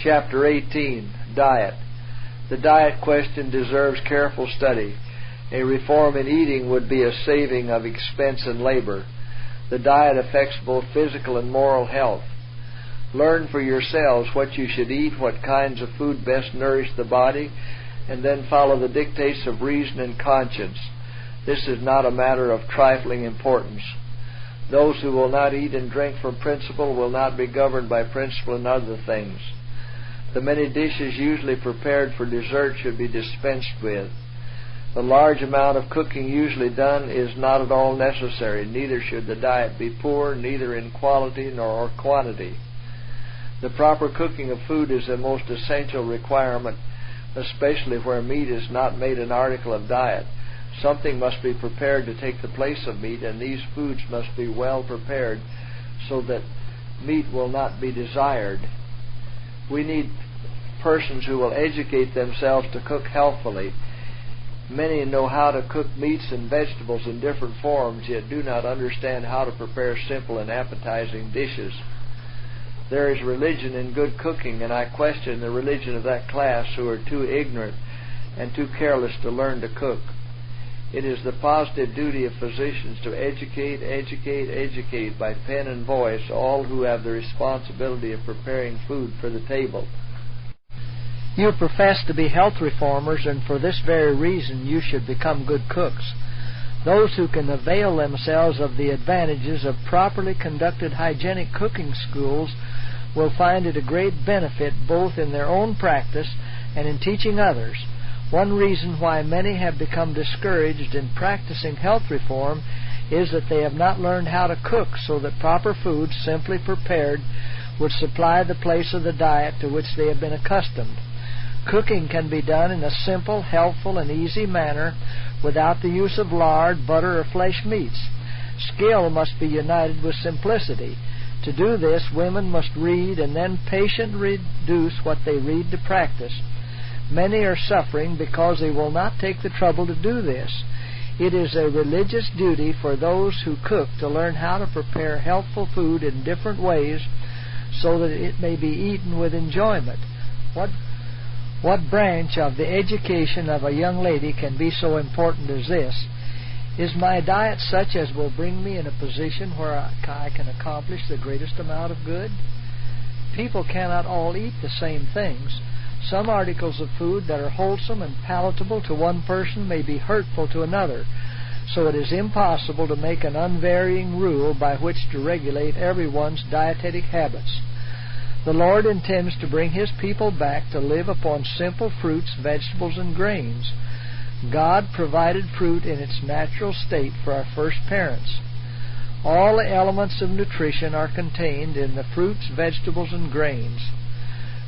Chapter 18, Diet. The diet question deserves careful study. A reform in eating would be a saving of expense and labor. The diet affects both physical and moral health. Learn for yourselves what you should eat, what kinds of food best nourish the body, and then follow the dictates of reason and conscience. This is not a matter of trifling importance. Those who will not eat and drink from principle will not be governed by principle in other things. The many dishes usually prepared for dessert should be dispensed with. The large amount of cooking usually done is not at all necessary. Neither should the diet be poor, neither in quality nor quantity. The proper cooking of food is a most essential requirement, especially where meat is not made an article of diet. Something must be prepared to take the place of meat, and these foods must be well prepared so that meat will not be desired. We need persons who will educate themselves to cook healthfully. Many know how to cook meats and vegetables in different forms, yet do not understand how to prepare simple and appetizing dishes. There is religion in good cooking, and I question the religion of that class who are too ignorant and too careless to learn to cook. It is the positive duty of physicians to educate by pen and voice all who have the responsibility of preparing food for the table. You profess to be health reformers, and for this very reason you should become good cooks. Those who can avail themselves of the advantages of properly conducted hygienic cooking schools will find it a great benefit both in their own practice and in teaching others. One reason why many have become discouraged in practicing health reform is that they have not learned how to cook so that proper food, simply prepared, would supply the place of the diet to which they have been accustomed. Cooking can be done in a simple, healthful, and easy manner without the use of lard, butter, or flesh meats. Skill must be united with simplicity. To do this, women must read and then patiently reduce what they read to practice. Many are suffering because they will not take the trouble to do this. It is a religious duty for those who cook to learn how to prepare healthful food in different ways so that it may be eaten with enjoyment. What branch of the education of a young lady can be so important as this? Is my diet such as will bring me in a position where I can accomplish the greatest amount of good? People cannot all eat the same things. Some articles of food that are wholesome and palatable to one person may be hurtful to another, so it is impossible to make an unvarying rule by which to regulate everyone's dietetic habits. The Lord intends to bring His people back to live upon simple fruits, vegetables, and grains. God provided fruit in its natural state for our first parents. All the elements of nutrition are contained in the fruits, vegetables, and grains.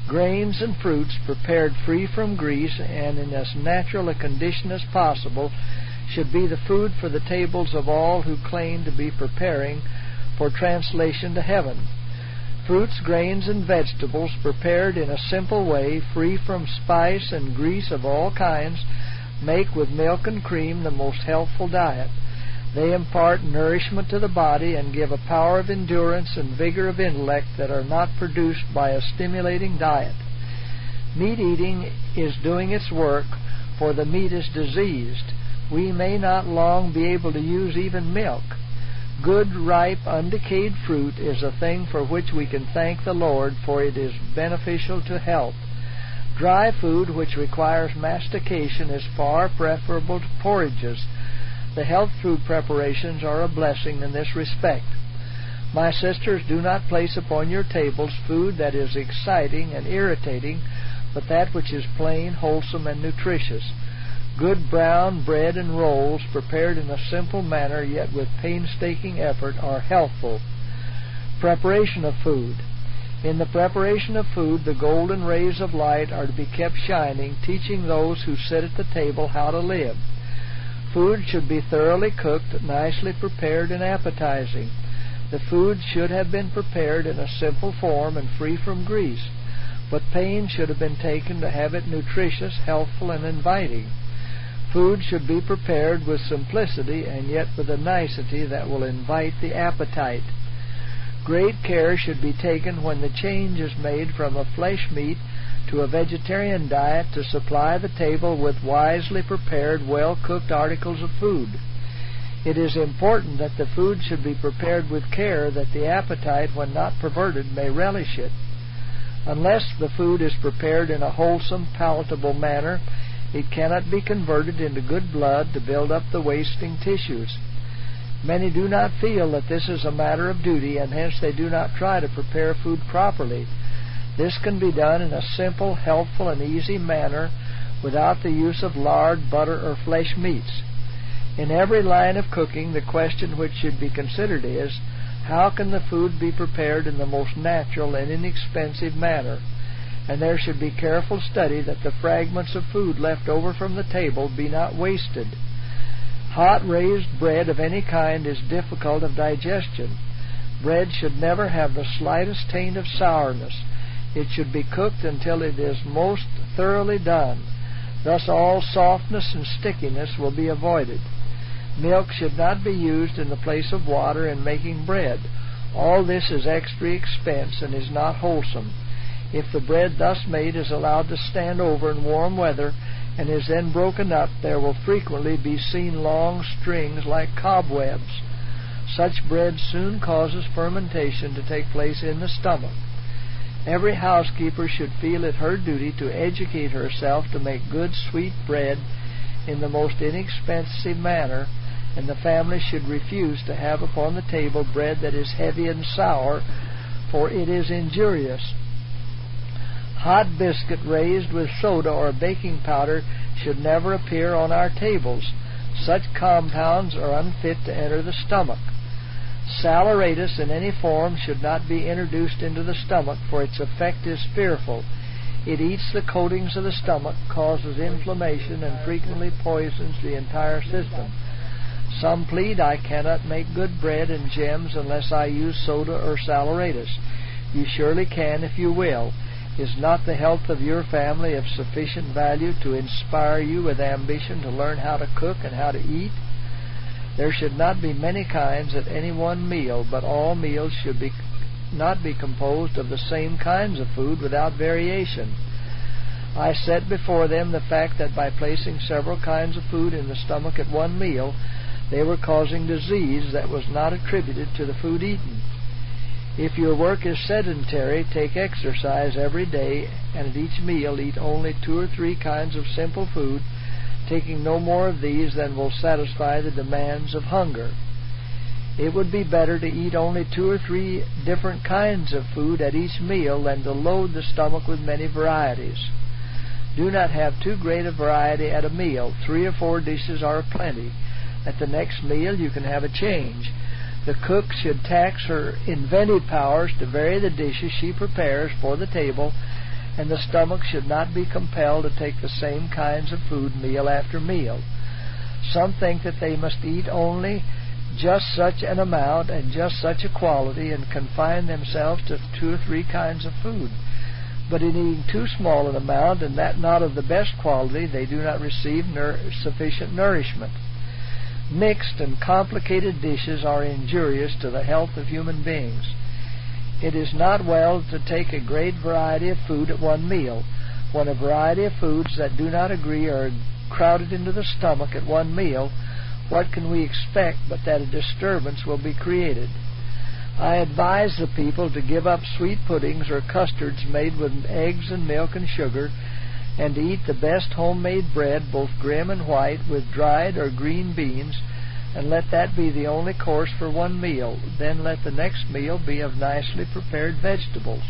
Grains and fruits prepared free from grease and in as natural a condition as possible should be the food for the tables of all who claim to be preparing for translation to heaven. Fruits, grains, and vegetables prepared in a simple way, free from spice and grease of all kinds, make with milk and cream the most healthful diet. They impart nourishment to the body and give a power of endurance and vigor of intellect that are not produced by a stimulating diet. Meat eating is doing its work, for the meat is diseased. We may not long be able to use even milk. Good, ripe, undecayed fruit is a thing for which we can thank the Lord, for it is beneficial to health. Dry food, which requires mastication, is far preferable to porridges. The health food preparations are a blessing in this respect. My sisters, do not place upon your tables food that is exciting and irritating, but that which is plain, wholesome, and nutritious. Good brown bread and rolls, prepared in a simple manner, yet with painstaking effort, are healthful. Preparation of food. In the preparation of food, the golden rays of light are to be kept shining, teaching those who sit at the table how to live. Food should be thoroughly cooked, nicely prepared, and appetizing. The food should have been prepared in a simple form and free from grease, but pains should have been taken to have it nutritious, healthful, and inviting. Food should be prepared with simplicity and yet with a nicety that will invite the appetite. Great care should be taken when the change is made from a flesh meat to a vegetarian diet to supply the table with wisely prepared, well-cooked articles of food. It is important that the food should be prepared with care that the appetite, when not perverted, may relish it. Unless the food is prepared in a wholesome, palatable manner, it cannot be converted into good blood to build up the wasting tissues. Many do not feel that this is a matter of duty, and hence they do not try to prepare food properly. This can be done in a simple, healthful, and easy manner without the use of lard, butter, or flesh meats. In every line of cooking, the question which should be considered is, how can the food be prepared in the most natural and inexpensive manner? And there should be careful study that the fragments of food left over from the table be not wasted. Hot raised bread of any kind is difficult of digestion. Bread should never have the slightest taint of sourness. It should be cooked until it is most thoroughly done. Thus all softness and stickiness will be avoided. Milk should not be used in the place of water in making bread. All this is extra expense and is not wholesome. If the bread thus made is allowed to stand over in warm weather and is then broken up, there will frequently be seen long strings like cobwebs. Such bread soon causes fermentation to take place in the stomach. Every housekeeper should feel it her duty to educate herself to make good sweet bread in the most inexpensive manner, and the family should refuse to have upon the table bread that is heavy and sour, for it is injurious. Hot biscuit raised with soda or baking powder should never appear on our tables. Such compounds are unfit to enter the stomach. Saleratus in any form should not be introduced into the stomach, for its effect is fearful. It eats the coatings of the stomach, causes inflammation, and frequently poisons the entire system. Some plead, I cannot make good bread and gems unless I use soda or saleratus. You surely can if you will. Is not the health of your family of sufficient value to inspire you with ambition to learn how to cook and how to eat? There should not be many kinds at any one meal, but all meals should not be composed of the same kinds of food without variation. I set before them the fact that by placing several kinds of food in the stomach at one meal, they were causing disease that was not attributed to the food eaten. If your work is sedentary, take exercise every day, and at each meal eat only 2 or 3 kinds of simple food, taking no more of these than will satisfy the demands of hunger. It would be better to eat only 2 or 3 different kinds of food at each meal than to load the stomach with many varieties. Do not have too great a variety at a meal. 3 or 4 dishes are plenty. At the next meal you can have a change. The cook should tax her inventive powers to vary the dishes she prepares for the table, and the stomach should not be compelled to take the same kinds of food meal after meal. Some think that they must eat only just such an amount and just such a quality and confine themselves to 2 or 3 kinds of food. But in eating too small an amount, and that not of the best quality, they do not receive sufficient nourishment. Mixed and complicated dishes are injurious to the health of human beings. It is not well to take a great variety of food at one meal. When a variety of foods that do not agree are crowded into the stomach at one meal, what can we expect but that a disturbance will be created? I advise the people to give up sweet puddings or custards made with eggs and milk and sugar, and to eat the best homemade bread, both grim and white, with dried or green beans, and let that be the only course for one meal. Then let the next meal be of nicely prepared vegetables.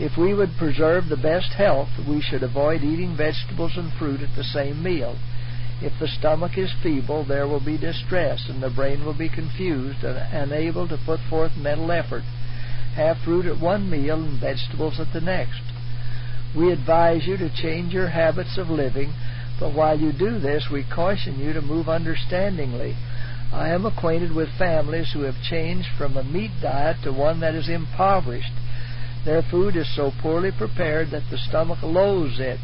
If we would preserve the best health, we should avoid eating vegetables and fruit at the same meal. If the stomach is feeble, there will be distress, and the brain will be confused and unable to put forth mental effort. Have fruit at one meal and vegetables at the next. We advise you to change your habits of living, but while you do this, we caution you to move understandingly. I am acquainted with families who have changed from a meat diet to one that is impoverished. Their food is so poorly prepared that the stomach loathes it.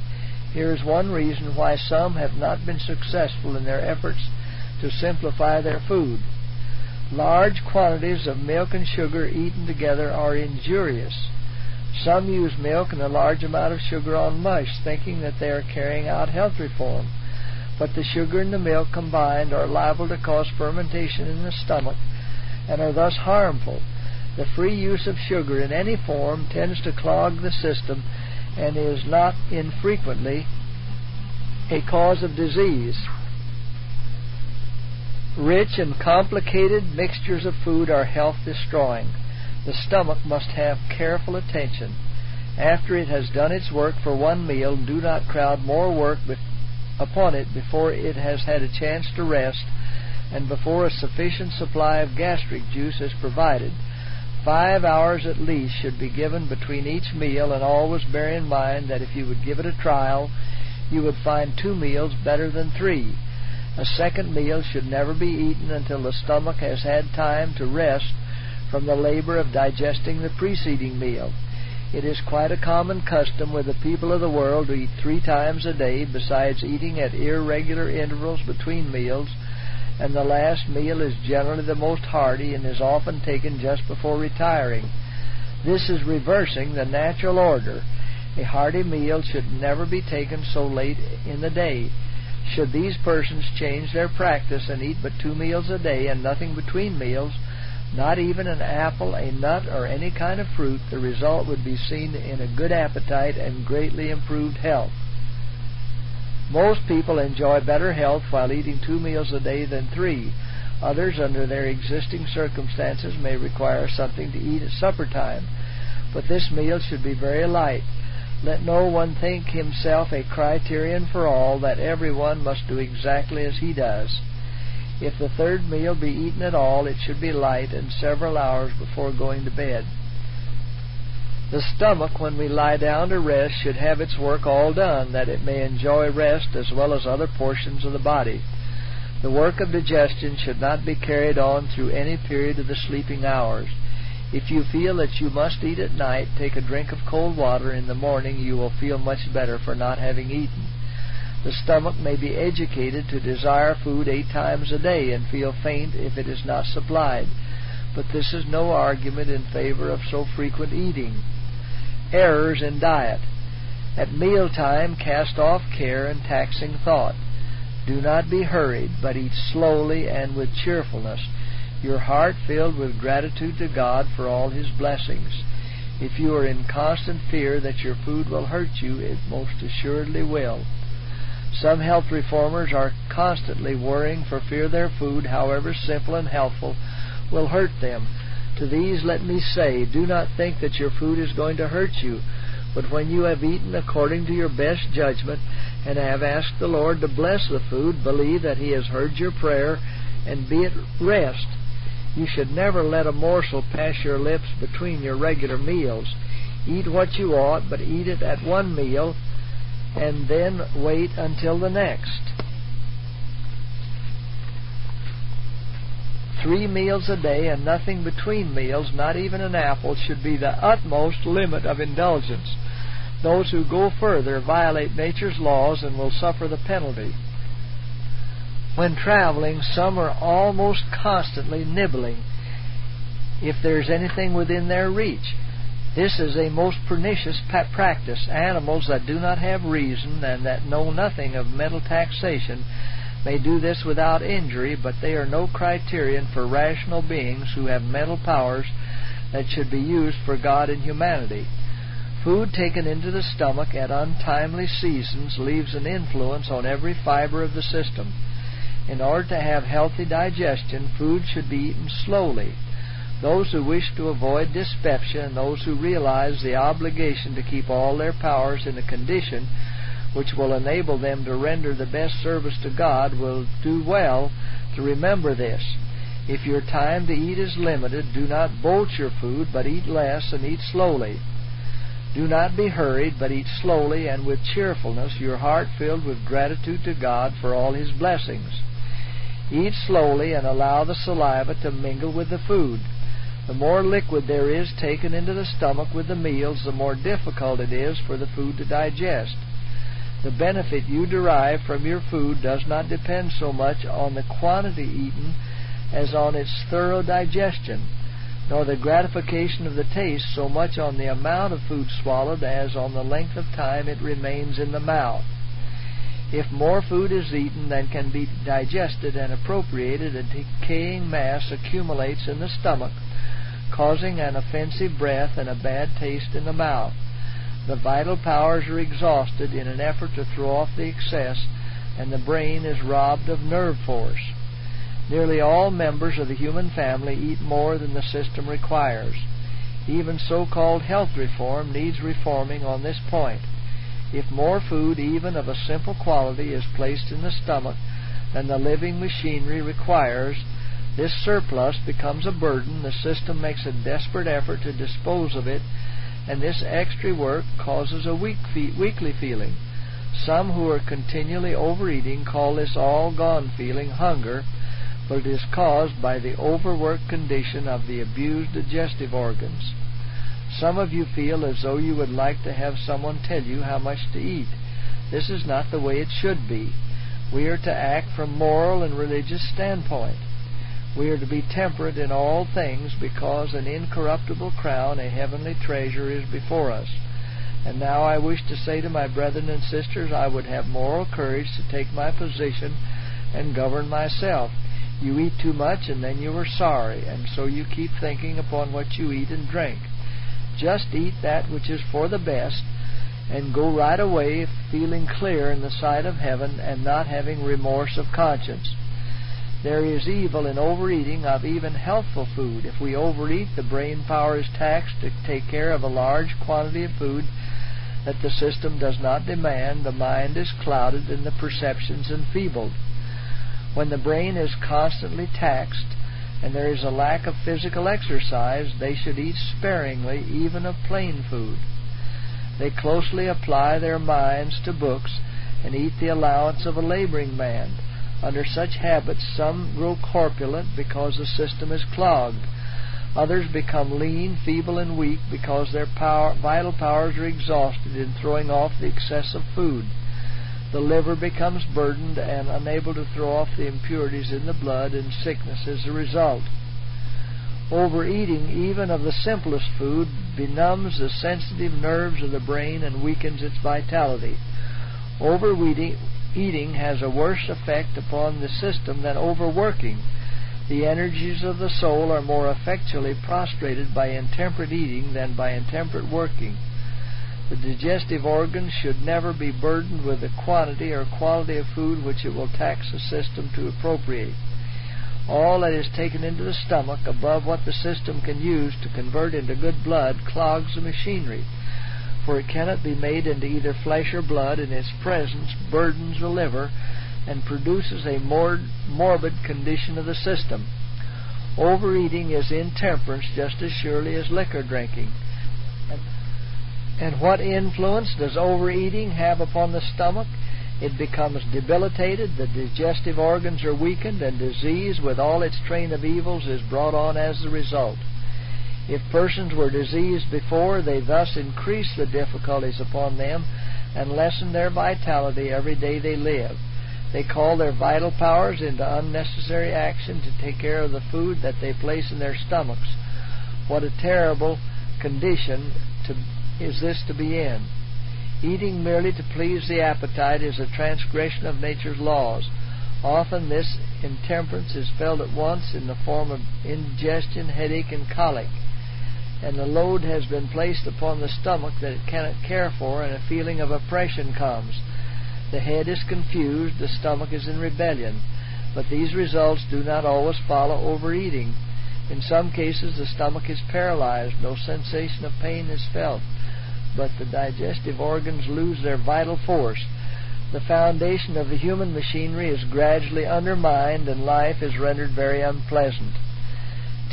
Here is one reason why some have not been successful in their efforts to simplify their food. Large quantities of milk and sugar eaten together are injurious. Some use milk and a large amount of sugar on mush, thinking that they are carrying out health reform. But the sugar and the milk combined are liable to cause fermentation in the stomach and are thus harmful. The free use of sugar in any form tends to clog the system and is not infrequently a cause of disease. Rich and complicated mixtures of food are health-destroying. The stomach must have careful attention. After it has done its work for one meal, do not crowd more work upon it before it has had a chance to rest and before a sufficient supply of gastric juice is provided. 5 hours at least should be given between each meal, and always bear in mind that if you would give it a trial, you would find 2 meals better than 3. A second meal should never be eaten until the stomach has had time to rest from the labor of digesting the preceding meal. It is quite a common custom with the people of the world to eat 3 times a day, besides eating at irregular intervals between meals, and the last meal is generally the most hearty and is often taken just before retiring. This is reversing the natural order. A hearty meal should never be taken so late in the day. Should these persons change their practice and eat but 2 meals a day and nothing between meals, not even an apple, a nut, or any kind of fruit, the result would be seen in a good appetite and greatly improved health. Most people enjoy better health while eating 2 meals a day than 3. Others, under their existing circumstances, may require something to eat at supper time, but this meal should be very light. Let no one think himself a criterion for all, that everyone must do exactly as he does. If the third meal be eaten at all, it should be light and several hours before going to bed. The stomach, when we lie down to rest, should have its work all done, that it may enjoy rest as well as other portions of the body. The work of digestion should not be carried on through any period of the sleeping hours. If you feel that you must eat at night, take a drink of cold water in the morning. You will feel much better for not having eaten. The stomach may be educated to desire food 8 times a day and feel faint if it is not supplied, but this is no argument in favor of so frequent eating. Errors in diet. At mealtime, cast off care and taxing thought. Do not be hurried, but eat slowly and with cheerfulness, your heart filled with gratitude to God for all His blessings. If you are in constant fear that your food will hurt you, it most assuredly will. Some health reformers are constantly worrying for fear their food, however simple and healthful, will hurt them. To these let me say, do not think that your food is going to hurt you, but when you have eaten according to your best judgment and have asked the Lord to bless the food, believe that He has heard your prayer and be at rest. You should never let a morsel pass your lips between your regular meals. Eat what you ought, but eat it at one meal and then wait until the next. 3 meals a day and nothing between meals, not even an apple, should be the utmost limit of indulgence. Those who go further violate nature's laws and will suffer the penalty. When traveling, some are almost constantly nibbling if there's anything within their reach. This is a most pernicious practice. Animals that do not have reason and that know nothing of mental taxation may do this without injury, but they are no criterion for rational beings who have mental powers that should be used for God and humanity. Food taken into the stomach at untimely seasons leaves an influence on every fiber of the system. In order to have healthy digestion, food should be eaten slowly. Those who wish to avoid dyspepsia and those who realize the obligation to keep all their powers in a condition which will enable them to render the best service to God will do well to remember this. If your time to eat is limited, do not bolt your food, but eat less and eat slowly. Do not be hurried, but eat slowly and with cheerfulness, your heart filled with gratitude to God for all His blessings. Eat slowly and allow the saliva to mingle with the food. The more liquid there is taken into the stomach with the meals, the more difficult it is for the food to digest. The benefit you derive from your food does not depend so much on the quantity eaten as on its thorough digestion, nor the gratification of the taste so much on the amount of food swallowed as on the length of time it remains in the mouth. If more food is eaten than can be digested and appropriated, a decaying mass accumulates in the stomach, causing an offensive breath and a bad taste in the mouth. The vital powers are exhausted in an effort to throw off the excess, and the brain is robbed of nerve force. Nearly all members of the human family eat more than the system requires. Even so-called health reform needs reforming on this point. If more food, even of a simple quality, is placed in the stomach than the living machinery requires, this surplus becomes a burden. The system makes a desperate effort to dispose of it, and this extra work causes a weakly feeling. Some who are continually overeating call this all-gone feeling hunger, but it is caused by the overworked condition of the abused digestive organs. Some of you feel as though you would like to have someone tell you how much to eat. This is not the way it should be. We are to act from moral and religious standpoint. We are to be temperate in all things, because an incorruptible crown, a heavenly treasure, is before us. And now I wish to say to my brethren and sisters, I would have moral courage to take my position and govern myself. You eat too much, and then you are sorry, and so you keep thinking upon what you eat and drink. Just eat that which is for the best, and go right away feeling clear in the sight of heaven and not having remorse of conscience. There is evil in overeating of even healthful food. If we overeat, the brain power is taxed to take care of a large quantity of food that the system does not demand. The mind is clouded and the perceptions enfeebled. When the brain is constantly taxed and there is a lack of physical exercise, they should eat sparingly, even of plain food. They closely apply their minds to books and eat the allowance of a laboring man. Under such habits, some grow corpulent because the system is clogged. Others become lean, feeble, and weak because their vital powers are exhausted in throwing off the excessive food. The liver becomes burdened and unable to throw off the impurities in the blood, and sickness is the result. Overeating, even of the simplest food, benumbs the sensitive nerves of the brain and weakens its vitality. Overeating has a worse effect upon the system than overworking. The energies of the soul are more effectually prostrated by intemperate eating than by intemperate working. The digestive organs should never be burdened with the quantity or quality of food which it will tax the system to appropriate. All that is taken into the stomach above what the system can use to convert into good blood clogs the machinery, for it cannot be made into either flesh or blood, and its presence burdens the liver and produces a morbid condition of the system. Overeating is intemperance just as surely as liquor drinking. And what influence does overeating have upon the stomach? It becomes debilitated, the digestive organs are weakened, and disease with all its train of evils is brought on as the result. If persons were diseased before, they thus increase the difficulties upon them and lessen their vitality every day they live. They call their vital powers into unnecessary action to take care of the food that they place in their stomachs. What a terrible condition is this to be in. Eating merely to please the appetite is a transgression of nature's laws. Often this intemperance is felt at once in the form of indigestion, headache, and colic, and the load has been placed upon the stomach that it cannot care for, and a feeling of oppression comes. The head is confused, the stomach is in rebellion, but these results do not always follow overeating. In some cases the stomach is paralyzed, no sensation of pain is felt, but the digestive organs lose their vital force. The foundation of the human machinery is gradually undermined, and life is rendered very unpleasant.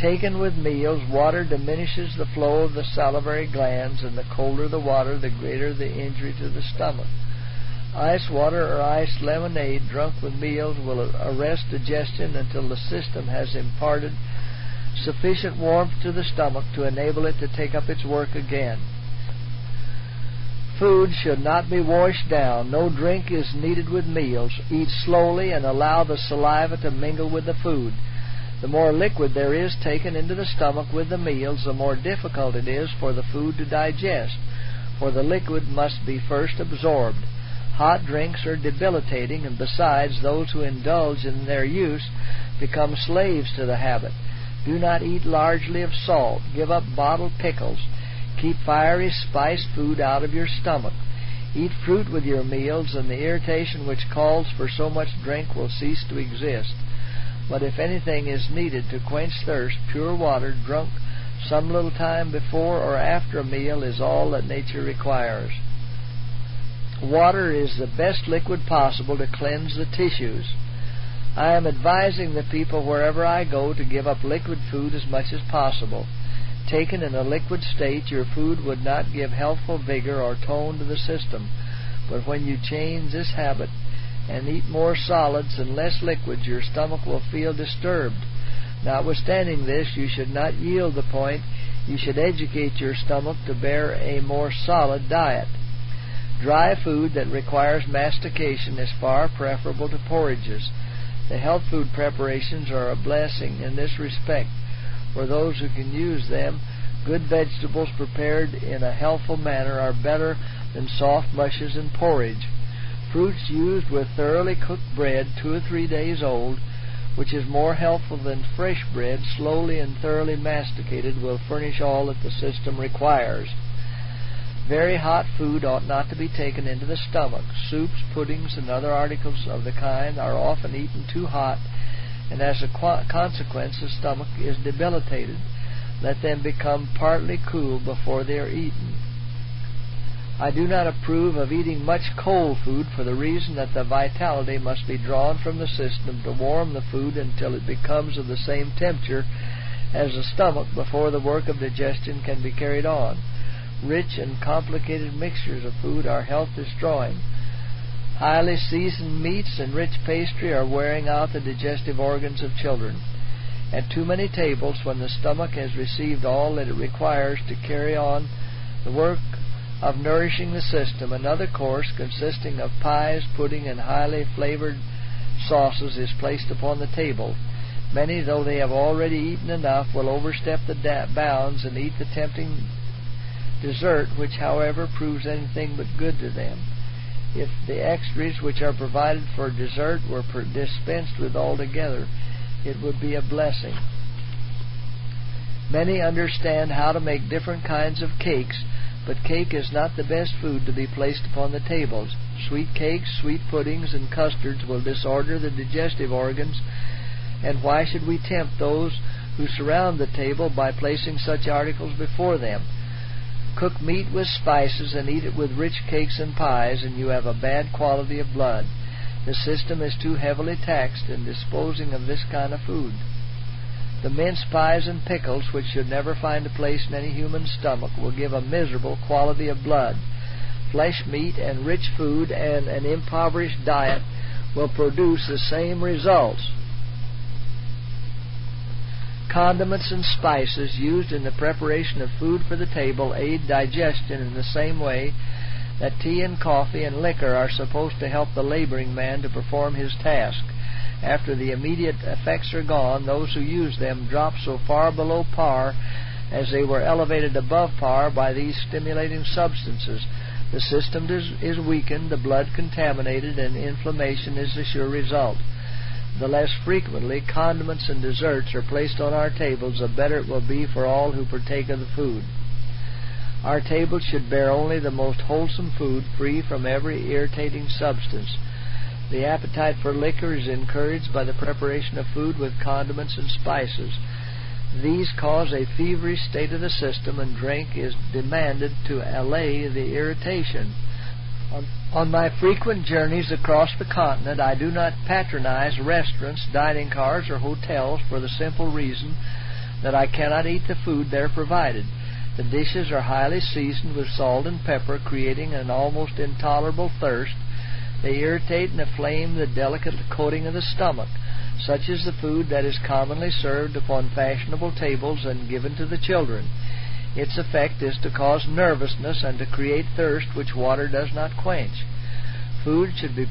Taken with meals, water diminishes the flow of the salivary glands, and the colder the water, the greater the injury to the stomach. Ice water or iced lemonade drunk with meals will arrest digestion until the system has imparted sufficient warmth to the stomach to enable it to take up its work again. Food should not be washed down. No drink is needed with meals. Eat slowly and allow the saliva to mingle with the food. The more liquid there is taken into the stomach with the meals, the more difficult it is for the food to digest, for the liquid must be first absorbed. Hot drinks are debilitating, and besides, those who indulge in their use become slaves to the habit. Do not eat largely of salt. Give up bottled pickles. Keep fiery, spiced food out of your stomach. Eat fruit with your meals, and the irritation which calls for so much drink will cease to exist. But if anything is needed to quench thirst, pure water drunk some little time before or after a meal is all that nature requires. Water is the best liquid possible to cleanse the tissues. I am advising the people wherever I go to give up liquid food as much as possible. Taken in a liquid state, your food would not give healthful vigor or tone to the system. But when you change this habit and eat more solids and less liquids, your stomach will feel disturbed. Notwithstanding this, you should not yield the point. You should educate your stomach to bear a more solid diet. Dry food that requires mastication is far preferable to porridges. The health food preparations are a blessing in this respect. For those who can use them, good vegetables prepared in a healthful manner are better than soft mushes and porridge. Fruits used with thoroughly cooked bread 2 or 3 days old, which is more healthful than fresh bread, slowly and thoroughly masticated, will furnish all that the system requires. Very hot food ought not to be taken into the stomach. Soups, puddings, and other articles of the kind are often eaten too hot, and as a consequence the stomach is debilitated. Let them become partly cool before they are eaten. I do not approve of eating much cold food for the reason that the vitality must be drawn from the system to warm the food until it becomes of the same temperature as the stomach before the work of digestion can be carried on. Rich and complicated mixtures of food are health-destroying. Highly seasoned meats and rich pastry are wearing out the digestive organs of children. At too many tables, when the stomach has received all that it requires to carry on the work of nourishing the system, another course consisting of pies, pudding, and highly flavored sauces is placed upon the table. Many, though they have already eaten enough, will overstep the bounds and eat the tempting dessert, which, however, proves anything but good to them. If the extras which are provided for dessert were dispensed with altogether, it would be a blessing. Many understand how to make different kinds of cakes, but cake is not the best food to be placed upon the tables. Sweet cakes, sweet puddings, and custards will disorder the digestive organs, and why should we tempt those who surround the table by placing such articles before them? Cook meat with spices and eat it with rich cakes and pies, and you have a bad quality of blood. The system is too heavily taxed in disposing of this kind of food. The mince pies and pickles, which should never find a place in any human stomach, will give a miserable quality of blood. Flesh meat and rich food and an impoverished diet will produce the same results. Condiments and spices used in the preparation of food for the table aid digestion in the same way that tea and coffee and liquor are supposed to help the laboring man to perform his task. After the immediate effects are gone, those who use them drop so far below par as they were elevated above par by these stimulating substances. The system is weakened, the blood contaminated, and inflammation is the sure result. The less frequently condiments and desserts are placed on our tables, the better it will be for all who partake of the food. Our tables should bear only the most wholesome food, free from every irritating substance. The appetite for liquor is encouraged by the preparation of food with condiments and spices. These cause a feverish state of the system, and drink is demanded to allay the irritation. On my frequent journeys across the continent, I do not patronize restaurants, dining cars, or hotels for the simple reason that I cannot eat the food there provided. The dishes are highly seasoned with salt and pepper, creating an almost intolerable thirst. They irritate and inflame the delicate coating of the stomach. Such is the food that is commonly served upon fashionable tables and given to the children. Its effect is to cause nervousness and to create thirst which water does not quench. Food should be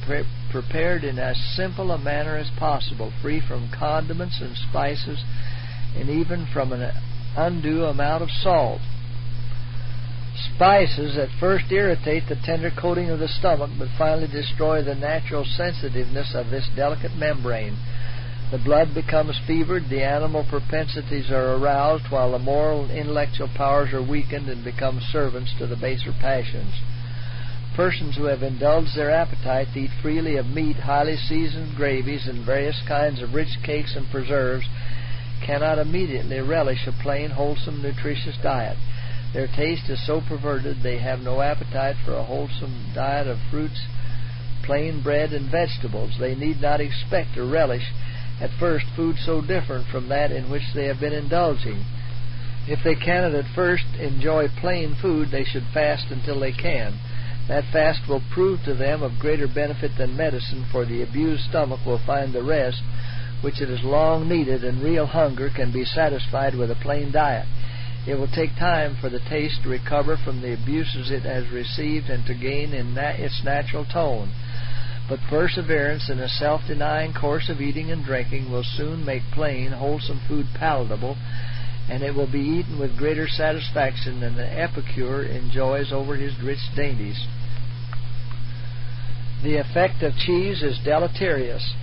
prepared in as simple a manner as possible, free from condiments and spices, and even from an undue amount of salt. Spices at first irritate the tender coating of the stomach, but finally destroy the natural sensitiveness of this delicate membrane. The blood becomes fevered, the animal propensities are aroused, while the moral and intellectual powers are weakened and become servants to the baser passions. Persons who have indulged their appetite to eat freely of meat, highly seasoned gravies, and various kinds of rich cakes and preserves cannot immediately relish a plain, wholesome, nutritious diet. Their taste is so perverted they have no appetite for a wholesome diet of fruits, plain bread, and vegetables. They need not expect or relish at first food so different from that in which they have been indulging. If they cannot at first enjoy plain food, they should fast until they can. That fast will prove to them of greater benefit than medicine, for the abused stomach will find the rest which it has long needed, and real hunger can be satisfied with a plain diet. It will take time for the taste to recover from the abuses it has received and to gain in its natural tone. But perseverance in a self-denying course of eating and drinking will soon make plain, wholesome food palatable, and it will be eaten with greater satisfaction than the epicure enjoys over his rich dainties. The effect of cheese is deleterious.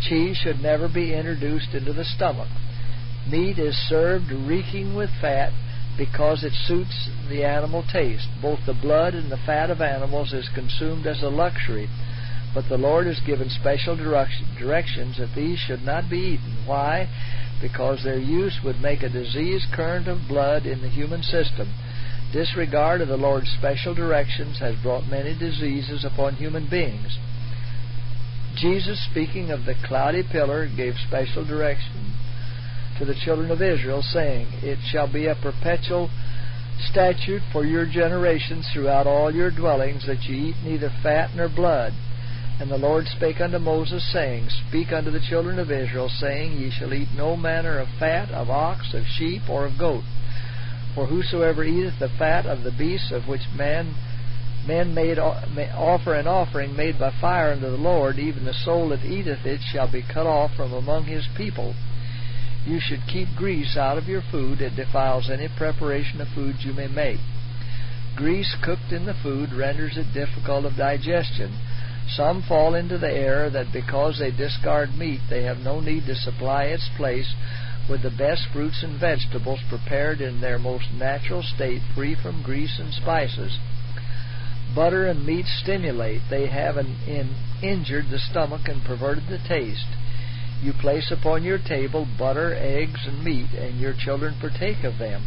Cheese should never be introduced into the stomach. Meat is served reeking with fat because it suits the animal taste. Both the blood and the fat of animals is consumed as a luxury, but the Lord has given special directions that these should not be eaten. Why? Because their use would make a diseased current of blood in the human system. Disregard of the Lord's special directions has brought many diseases upon human beings. Jesus, speaking of the cloudy pillar, gave special direction to the children of Israel, saying, "It shall be a perpetual statute for your generations throughout all your dwellings, that ye eat neither fat nor blood." And the Lord spake unto Moses, saying, "Speak unto the children of Israel, saying, Ye shall eat no manner of fat of ox, of sheep, or of goat. For whosoever eateth the fat of the beasts of which men may offer an offering made by fire unto the Lord, even the soul that eateth it shall be cut off from among his people. You should keep grease out of your food. It defiles any preparation of food you may make. Grease cooked in the food renders it difficult of digestion. Some fall into the error that because they discard meat, they have no need to supply its place with the best fruits and vegetables prepared in their most natural state, free from grease and spices. Butter and meat stimulate. They have injured the stomach and perverted the taste. You place upon your table butter, eggs, and meat, and your children partake of them.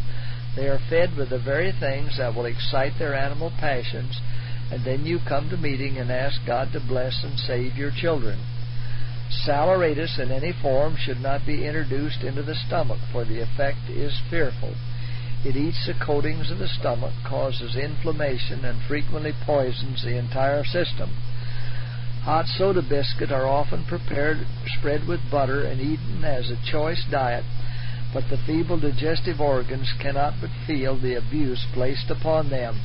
They are fed with the very things that will excite their animal passions, and then you come to meeting and ask God to bless and save your children. Saleratus in any form should not be introduced into the stomach, for the effect is fearful. It eats the coatings of the stomach, causes inflammation, and frequently poisons the entire system. Hot soda biscuit are often prepared, spread with butter, and eaten as a choice diet, but the feeble digestive organs cannot but feel the abuse placed upon them.